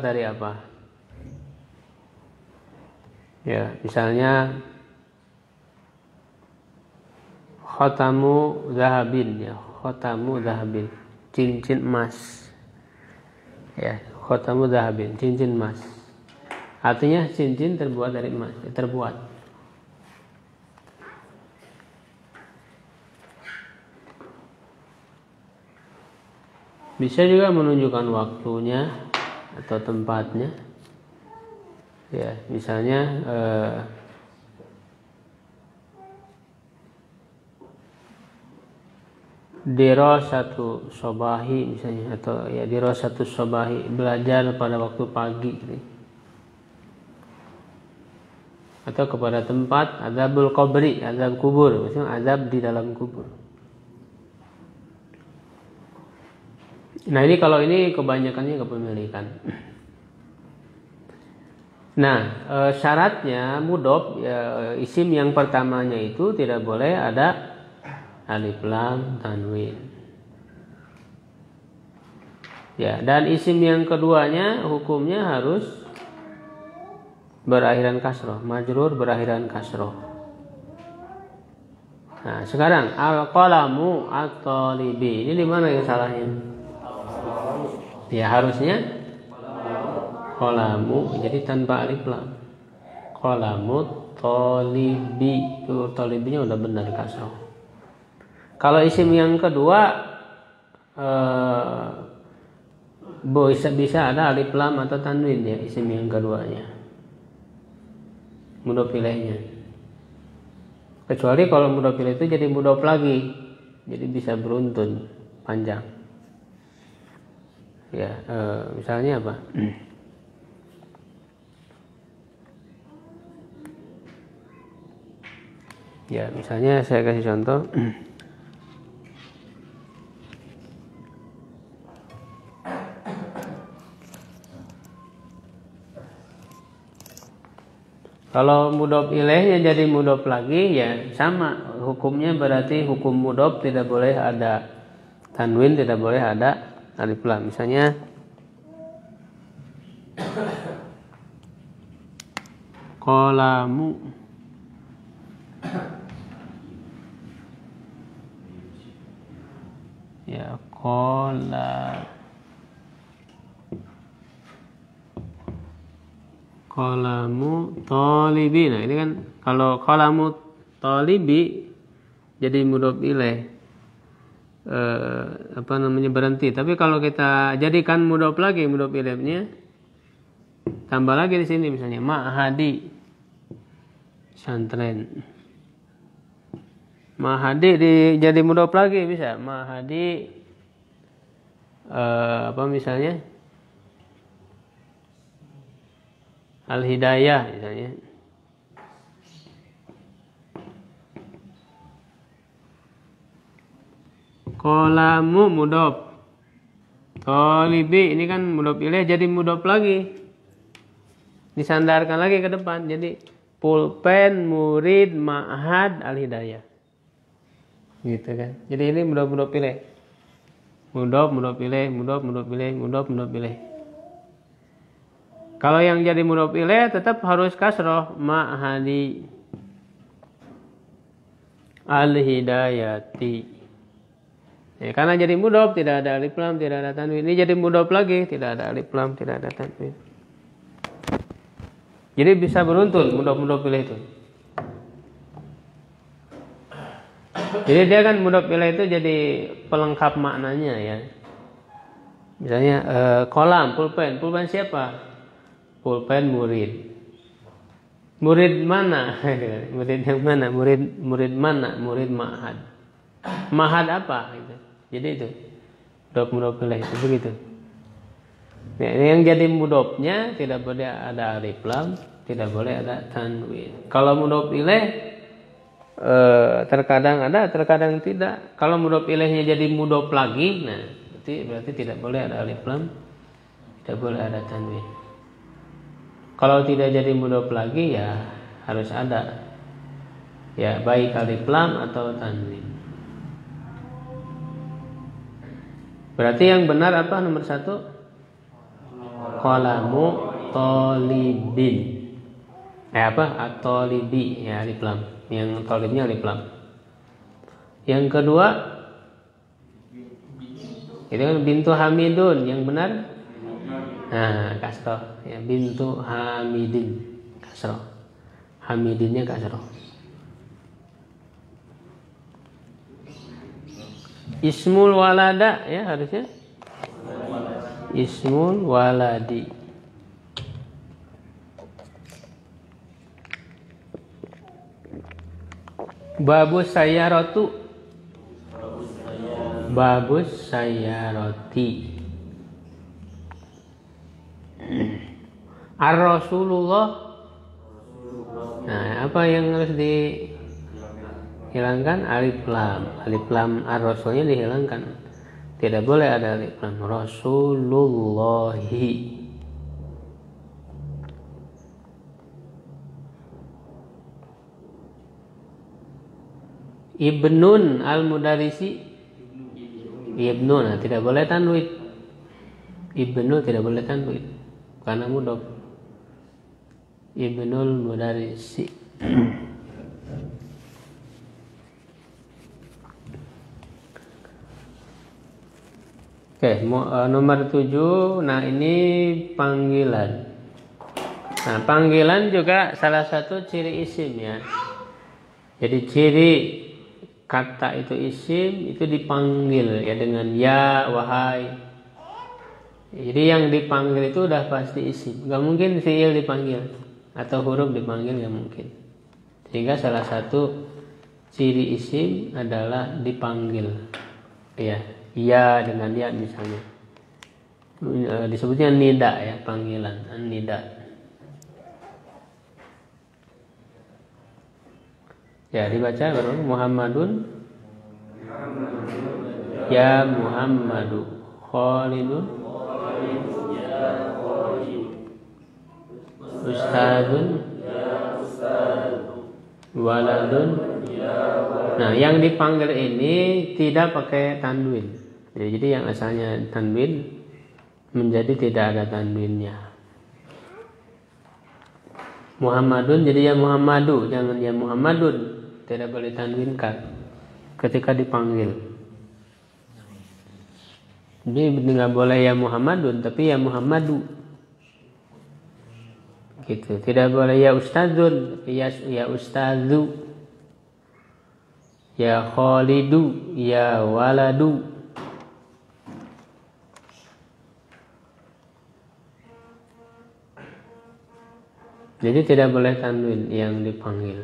dari apa? Ya, misalnya khotamu zahabin, ya, khotamu zahabin, cincin emas. Ya, khotamu zahabin, cincin emas. Artinya cincin terbuat dari emas, terbuat. Bisa juga menunjukkan waktunya atau tempatnya. Ya, misalnya dirasatu sobahi misalnya, atau ya dirasatu sobahi, belajar pada waktu pagi gitu. Atau kepada tempat azabul qabri, azab kubur, maksudnya azab di dalam kubur. Nah, ini kalau ini kebanyakannya kepemilikan. Nah, syaratnya mudhof, ya, isim yang pertamanya itu tidak boleh ada alif lam tanwin. Ya, dan isim yang keduanya hukumnya harus berakhiran kasroh, majrur berakhiran kasroh. Nah, sekarang al-qalamu at-talibi, ini di mana yang salahnya? Ya, harusnya qalamu, jadi tanpa alif lam. Qalamu talibi, itu talibinya udah benar kasroh. Kalau isim yang kedua bisa ada alif lam atau tanwin, ya, isim yang keduanya, mudhof ilaihnya. Kecuali kalau mudhof ilaih itu jadi mudhof lagi, jadi bisa beruntun panjang. Ya, misalnya apa? Ya, misalnya saya kasih contoh. Kalau mudhof ilaihnya jadi mudhof lagi, ya sama hukumnya, berarti hukum mudhof tidak boleh ada tanwin, tidak boleh ada alif lam. Misalnya Qalamu. Ya, qalamu talibi. Nah, ini kan kalau qalamu talibi jadi mudhof ilaih. Berhenti. Tapi kalau kita jadikan mudhof lagi, mudhof ilaihnya tambah lagi di sini misalnya ma'hadi santren. Ma'hadi jadi mudhof lagi bisa. Ma'hadi misalnya al-hidayah misalnya. Qalamu mudhof. Talibi ini kan mudhof ilaih jadi mudhof lagi. Disandarkan lagi ke depan. Jadi pulpen, murid, ma'had, al-hidayah. Gitu kan. Jadi ini mudhof ilaih. Mudhof ilaih, mudhof ilaih, mudhof ilaih. Kalau yang jadi mudhof ilaih tetap harus kasroh, ma'hadi al-hidayati. Ya, karena jadi mudhof tidak ada alif lam, tidak ada tanwin. Ini jadi mudhof lagi, tidak ada alif lam, tidak ada tanwin. Jadi bisa beruntun mudhof ilaih itu. Jadi dia kan mudhof ilaih itu jadi pelengkap maknanya ya. Misalnya kolam, pulpen siapa? Pulpen murid. Murid mana? Murid yang mana? Murid mana? Murid ma'had. Ma'had apa? Gitu. Jadi itu mudhof ilaih itu begitu. Nah, ini yang jadi mudhofnya tidak boleh ada alif lam, tidak boleh ada tanwin. Kalau mudhof ilaih terkadang ada, terkadang tidak. Kalau mudhof ilaihnya jadi mudhof lagi, nah berarti tidak boleh ada alif lam, tidak boleh ada tanwin. Kalau tidak jadi mudhof lagi ya harus ada ya baik alif lam atau tanwin. Berarti yang benar apa nomor 1? Qalamu talibin. At-talibi ya alif lam. Yang talibnya alif lam. Yang kedua itu kan bintu hamidun, yang benar kasroh ya, bintu hamidin kasroh. Hamidinnya kasroh. Ismul walada ya harusnya ismul waladi. Babus sayyaratu. Babus sayyarati. Ar-Rasulullah. Nah, apa yang harus dihilangkan? Alif lam. Alif lam ar-rasulnya dihilangkan. Tidak boleh ada alif lam. Rasulullahi. Ibnun al-mudarisi. Ibnu, nah tidak boleh tanwin. Ibnu tidak boleh tanwin karena mudhof. Ibnul mudarisi. Oke, nomor 7. Nah, ini panggilan. Nah, panggilan juga salah satu ciri isim ya. Jadi ciri kata itu isim itu dipanggil ya dengan ya, wahai. Jadi yang dipanggil itu udah pasti isim. Gak mungkin fiil dipanggil atau huruf dipanggil, gak mungkin. Sehingga salah satu ciri isim adalah dipanggil. Ya dengan ya misalnya. Disebutnya nida ya, panggilan, nida. Ya dibaca baru Muhammadun. Ya Muhammadu. Khalidun. Ustadun. Waladun. Nah, yang dipanggil ini tidak pakai tanwin. Jadi yang asalnya tanwin menjadi tidak ada tanwinnya. Muhammadun jadi ya Muhammadu, jangan ya Muhammadun, tidak boleh tanwinkan ketika dipanggil. Jadi nggak boleh ya Muhammadun, tapi ya Muhammadu. Gitu. Tidak boleh ya Ustadzun, ya Ustadzu, ya Khalidu, ya Waladu. Jadi tidak boleh tanwin yang dipanggil.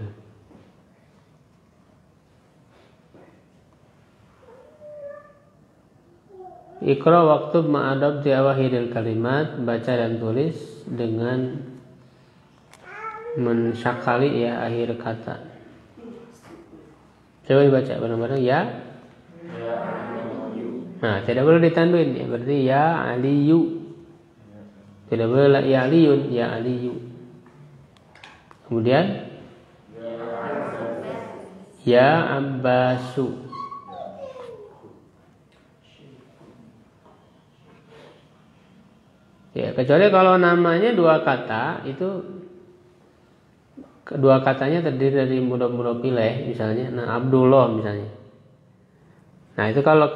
Iqra waktub ma'adab di awakhiril kalimat, baca dan tulis dengan mensyakali ya akhir kata. Coba dibaca bareng-bareng ya. Nah, tidak boleh ditanwin ya, berarti ya Aliyu. Tidak boleh ya Aliyun, ya Aliyu. Kemudian ya Abbasu. Ya, kecuali kalau namanya dua kata, itu kedua katanya terdiri dari mudhof ilaih misalnya. Nah, Abdullah misalnya. Nah, itu kalau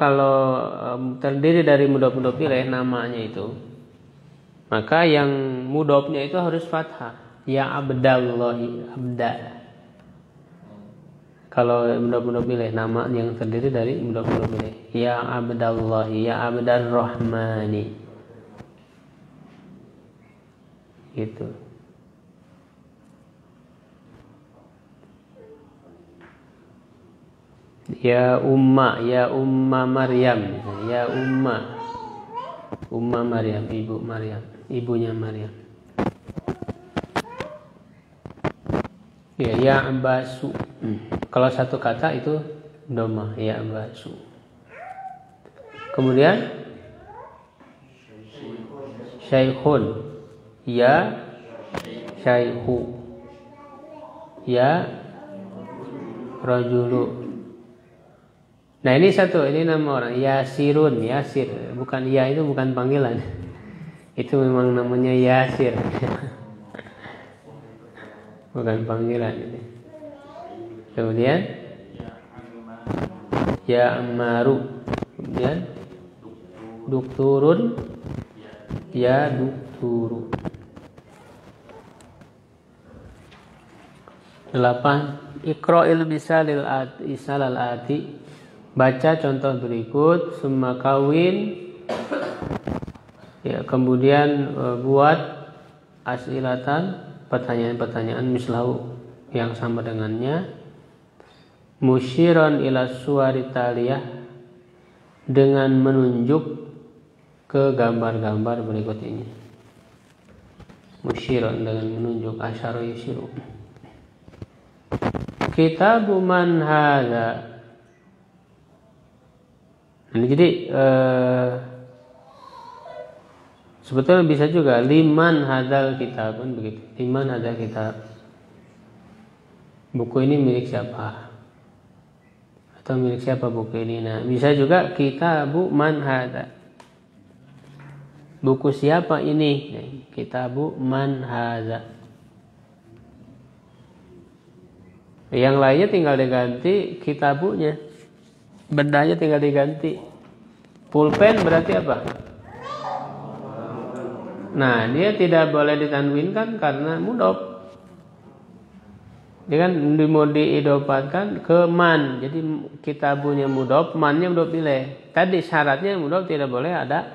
terdiri dari mudhof ilaih namanya itu, maka yang mudhofnya itu harus fathah. Ya Abdallahi, Abda. Kalau mudhof ilaih nama yang terdiri dari mudhof ilaih. Ya Abdallahi, ya Abdar Rahmani. Gitu. Ya Umma Maryam, ya Umma Maryam, ibu Maryam, ibunya Maryam. Ya Abbasu. Kalau satu kata itu doma, ya Abbasu. Kemudian Syaikhun, ya Syaihu, ya Rajulu. Nah, ini satu, ini nama orang Yasirun, Yasir. Bukan ya, itu bukan panggilan. Itu memang namanya Yasir. Bukan panggilan ini. Kemudian ya Ammaru. Kemudian Dukturun, ya Dukturu. 8. Iqra'il misalil ati. Baca contoh berikut, summa kawin. Ya, kemudian buat as'ilatan, pertanyaan-pertanyaan mislahu yang sama dengannya. Musyiron ila suwari taliyah, dengan menunjuk ke gambar-gambar berikut ini. Musyiron dengan menunjuk, asyara yusyiru. Kitabu man hadza. Nah, jadi sebetulnya bisa juga liman hadzal kitab, kan begitu. Liman hadzal kitab. Buku ini milik siapa? Atau milik siapa buku ini? Nah, bisa juga kitabu man hadza. Buku siapa ini? Kitabu man hadza. Yang lainnya tinggal diganti kitabunya. Bendanya tinggal diganti. Pulpen berarti apa? Nah, dia tidak boleh ditanwinkan karena mudhof. Dia kan mau diidopatkan ke man. Jadi kitabunya mudhof, mannya mudhof ilaih. Tadi syaratnya mudhof tidak boleh ada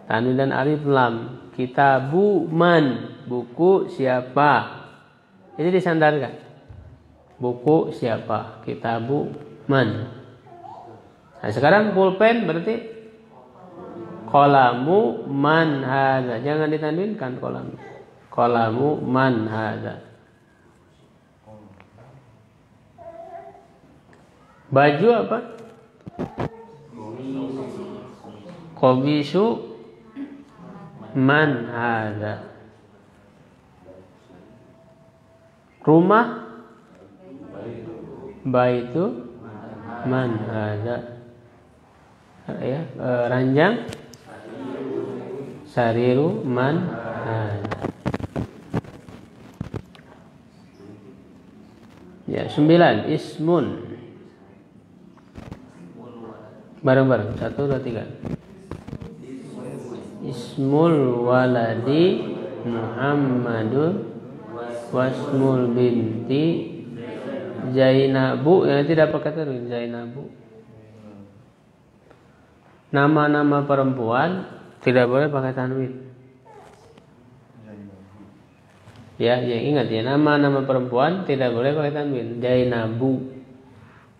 tanwin dan alif lam. Kitabu man, buku siapa. Ini disandarkan. Buku siapa? Kitabu man. Nah, sekarang pulpen berarti qalamu man hadza. Jangan ditanwinkan qalamu. Qalamu man hadza. Baju apa? Qamisu man hadza. Rumah baitu man hadza. Ya, ranjang sariru man hadza. Ya, 9 ismun. Bareng-bareng 1, 2, 3. Ismul waladi Muhammadun wasmul binti Zainabu. Ya, tidak pakai tanwin, Zainabu. Nama-nama perempuan tidak boleh pakai tanwin. Ya, ingat ya, nama-nama perempuan tidak boleh pakai tanwin. Zainabu,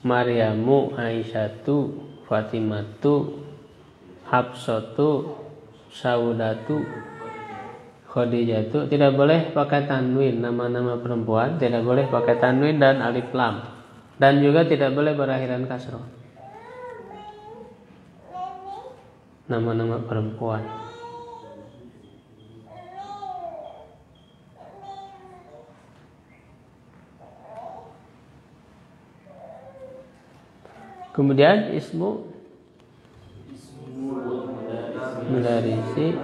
Maryamu, Aisyatu, Fatimatu, Hafsatu, Saudatu, Khadijatu, tidak boleh pakai tanwin. Nama-nama perempuan tidak boleh pakai tanwin dan alif lam, dan juga tidak boleh berakhiran kasroh. Nama-nama perempuan. Kemudian ismu mudarisi,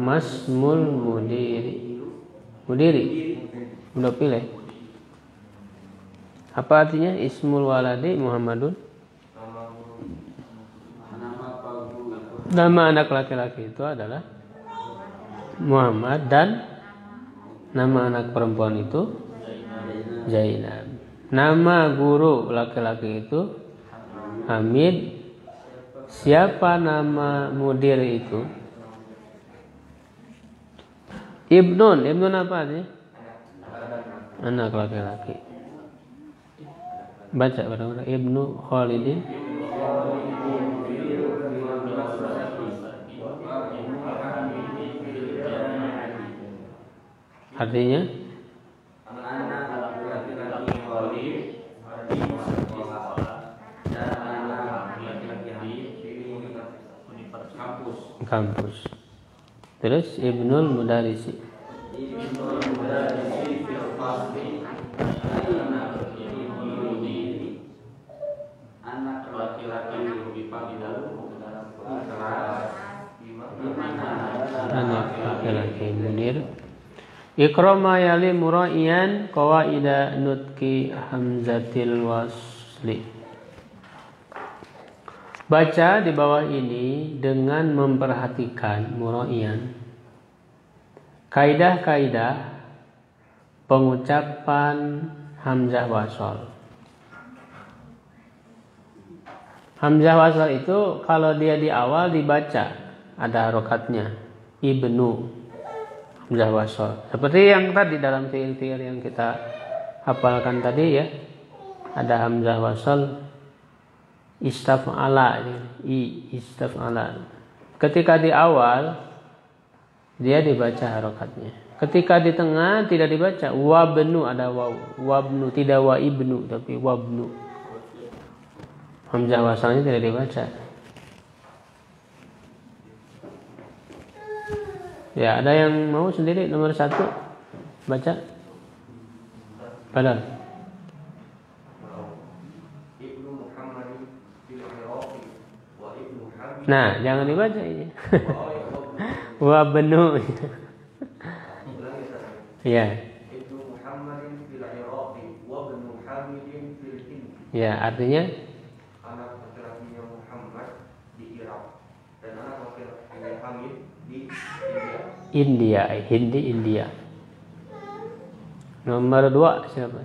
masmul mudiri. Udah pilih. Apa artinya ismul waladi Muhammadun? Nama anak laki-laki itu adalah Muhammad, dan nama anak perempuan itu Zainab. Nama guru laki-laki itu Hamid. Siapa nama mudir itu? Ibnun apa artinya? Anak laki-laki. Baca bareng-bareng. Ibnu Khalidin. Artinya kampus. Terus Ibnul Mudarisi. Anak laki-laki Anak laki-laki mudir. Ikrama yali mura'iyan qawaida nutki hamzatil wasli. Baca di bawah ini dengan memperhatikan mura'iyan kaidah-kaidah pengucapan hamzah wasal. Hamzah wasal itu kalau dia di awal dibaca ada harokatnya, ibnu, hamzah wasal. Seperti yang tadi dalam fiil-fiil yang kita hafalkan tadi ya, ada hamzah wasal. Istaf'ala, istaf'ala. Ketika di awal dia dibaca harokatnya. Ketika di tengah tidak dibaca. Wabnu, ada waw. Wabnu, tidak wa ibnu tapi wabnu. Hamzah wasalnya tidak dibaca. Ya, ada yang mau sendiri nomor 1 baca? Padahal nah, jangan dibaca ini. Wa benu. Ya. Ya, artinya anak laki-lakinya Muhammad di Irak dan anak laki-lakinya Hamid di India. India. Nomor 2 siapa?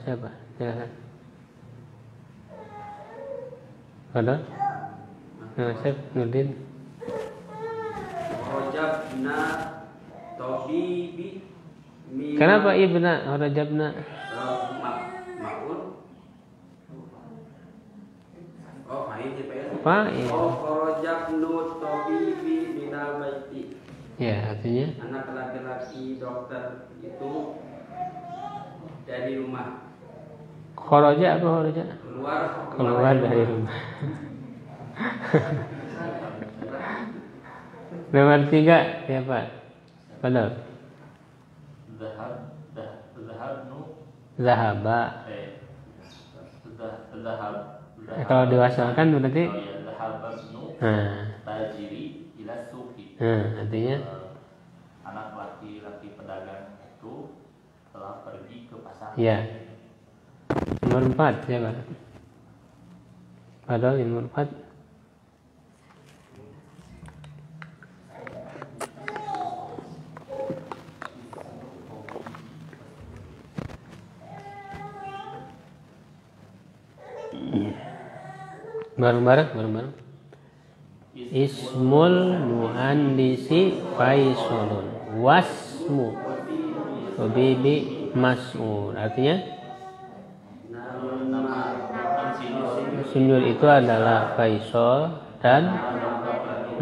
Silakan. Ada? Nah, Chef Nurdin. Rajabna tabibi. Kenapa ibna rajabna? Ma'un. Oh, fa'il ya. Fa'il. Rajabnu tabibi minal baiti. Ya, artinya anak laki-laki dokter itu dari rumah. kharaja apa kharaja? Keluar dari rumah. Nomor 3 siapa? Padahal Zahaba. Kalau diwasalkan berarti Artinya artinya anak laki-laki pedagang itu telah pergi ke pasar. Ya. Nomor 4 siapa? Padahal nomor 4. Bareng-bareng. Ismul muhandisi Faisalun wasmu bibi mas'ud. Artinya insinyur itu adalah Faisal dan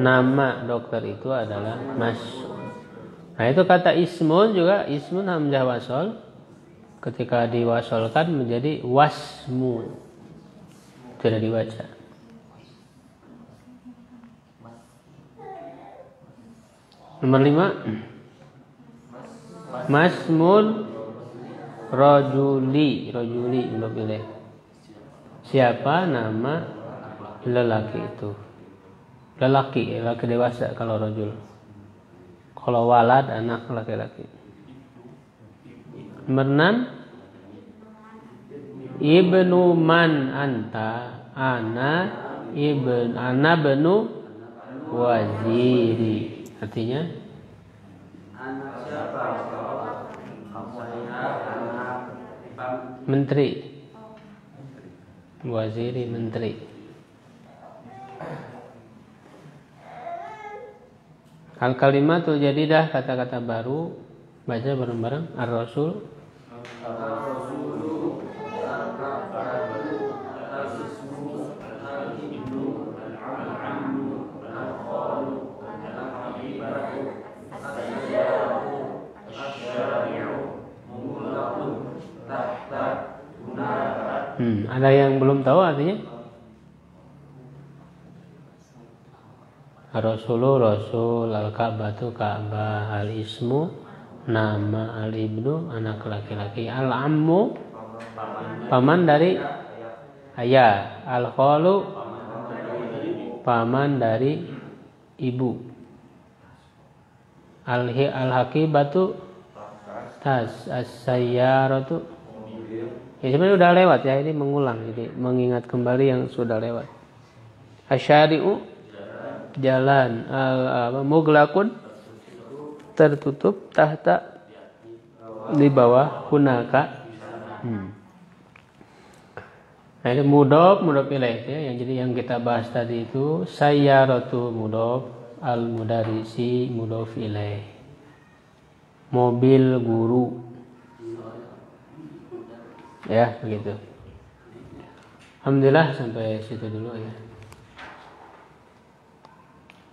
nama dokter itu adalah Mas'ud. Nah itu kata ismun juga, ismun hamzah wasol ketika diwasolkan menjadi wasmu, tidak dibaca. Nomor 5 Masmun rojuli untuk pilih. Siapa nama lelaki itu? Lelaki dewasa kalau rojul. Kalau walad anak laki-laki. Nomor 6 Ibnu man anta ana benu waziri. Artinya Anak siapa? Saya anak menteri. Waziri menteri. Al-kalimatul jadidah, kata-kata baru. Baca bareng-bareng. Ar-Rasul ada yang belum tahu artinya? Rasul, al-Ka'batu Ka'bah, al-ismu nama, al-ibnu anak laki-laki, al-ammu paman dari ayah, al-khalu paman dari ibu, al-hakibatu tas, as-sayyaratu. Ya sebenarnya udah lewat ya, ini mengulang, jadi mengingat kembali yang sudah lewat. Asyari'u jalan, muglakun tertutup, tahta di bawah, hunaka. Nah ini mudhof ilaih ya, yang kita bahas tadi itu sayyaratu mudhof, al-mudarrisi mudhof ilaih, mobil guru. Ya begitu. Alhamdulillah sampai situ dulu ya.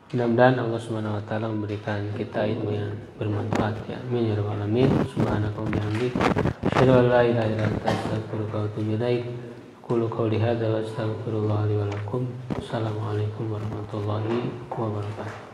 Mudah-mudahan Allah Subhanahu wa taala memberikan kita ilmu yang bermanfaat ya. Amin ya rabbal alamin. Subhanaka wa bihamdika asyhadu an la ilaha illa anta astaghfiruka wa atubu ilaik. Qulu qawli hadza wa astaghfirullah li wa lakum. Assalamualaikum warahmatullahi wabarakatuh.